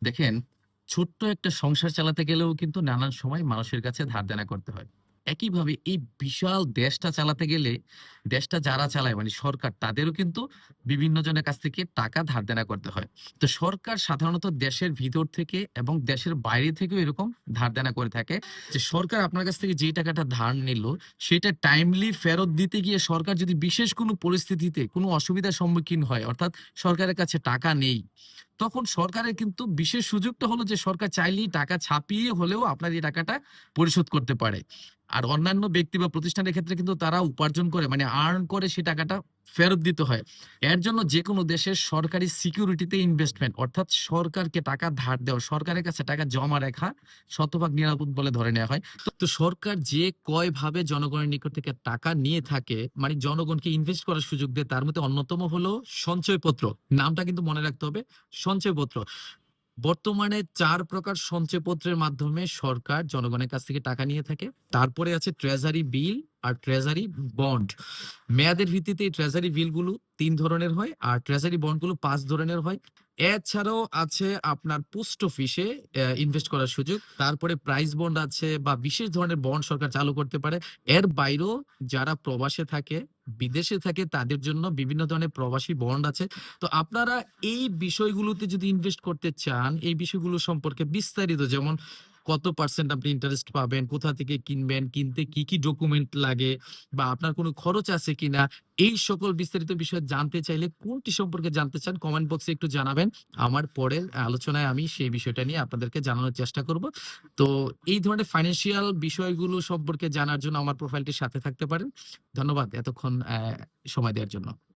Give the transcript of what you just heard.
দেখেন, ছোট্ট একটা সংসার চালাতে গেলেও কিন্তু নানান সময় মানুষের কাছে ধার দেনা করতে হয়। একইভাবে এই বিশাল দেশটা চালাতে গেলে দেশটা যারা চালায় মানে সরকার তাদেরও কিন্তু বিভিন্ন জনের কাছ থেকে টাকা ধার দেনা করতে হয়। তো সরকার সাধারণত দেশের ভিতর থেকে এবং দেশের বাইরে থেকেও এরকম ধার দেনা করে থাকে। যে সরকার আপনার কাছ থেকে যে টাকাটা ধার নিল সেটা টাইমলি ফেরত দিতে গিয়ে সরকার যদি বিশেষ কোনো পরিস্থিতিতে কোনো অসুবিধার সম্মুখীন হয় অর্থাৎ সরকারের কাছে টাকা নেই তখন সরকারের কিন্তু বিশেষ সুযোগটা হলো যে সরকার চাইলেই টাকা ছাপিয়ে হলেও আপনার এই টাকাটা পরিশোধ করতে পারে। আর অন্যান্য ব্যক্তি বা প্রতিষ্ঠানের ক্ষেত্রে কিন্তু তারা উপার্জন করে মানে আর্ন করে সেই টাকাটা ফেরত দিতে হয়। এর জন্য যেকোনো দেশের সরকারি সিকিউরিটিতে ইনভেস্টমেন্ট অর্থাৎ সরকারকে টাকা ধার দেওয়া, সরকারের কাছে টাকা জমা রাখা শতভাগ নিরাপদ বলে ধরে নেওয়া হয়। তো সরকার যে কয়ভাবে জনগণের নিকট থেকে টাকা নিয়ে থাকে মানে জনগণকে ইনভেস্ট করার সুযোগ দেয় তার মধ্যে অন্যতম হলো সঞ্চয়পত্র। নামটা কিন্তু মনে রাখতে হবে সঞ্চয়পত্র। বর্তমানে ৪ প্রকার সঞ্চয়পত্রের মাধ্যমে সরকার জনগণের কাছ থেকে টাকা নিয়ে থাকে। তারপরে আছে ট্রেজারি বিল আর ট্রেজারি বন্ড। মেয়াদের ভিত্তিতে এই ট্রেজারি বিলগুলো ৩ ধরনের হয় আর ট্রেজারি বন্ডগুলো ৫ ধরনের হয়। এছাড়াও আছে আপনার পোস্ট অফিসে ইনভেস্ট করার সুযোগ। তারপরে প্রাইস বন্ড আছে বা বিশেষ ধরনের বন্ড সরকার চালু করতে পারে। এর বাইরেও যারা প্রবাসে থাকে, বিদেশে থাকে তাদের জন্য বিভিন্ন ধরনের প্রবাসী বন্ড আছে। তো আপনারা এই বিষয়গুলোতে যদি ইনভেস্ট করতে চান, এই বিষয়গুলো সম্পর্কে বিস্তারিত যেমন কত পার্সেন্ট আপনি ইন্টারেস্ট পাবেন, কোথা থেকে কিনবেন, কিনতে কি, কি ডকুমেন্ট লাগে বা আপনার কোনো খরচ আছে কিনা, এই সকল বিস্তারিত বিষয় জানতে চাইলে কোনটি সম্পর্কে জানতে চান কমেন্ট বক্সে একটু জানাবেন। আমার পরের আলোচনায় আমি সেই বিষয়টা নিয়ে আপনাদেরকে জানানোর চেষ্টা করব। তো এই ধরনের ফাইন্যান্সিয়াল বিষয়গুলো সম্পর্কে জানার জন্য আমার প্রোফাইলটির সাথে থাকতে পারেন। ধন্যবাদ এতক্ষণ সময় দেওয়ার জন্য।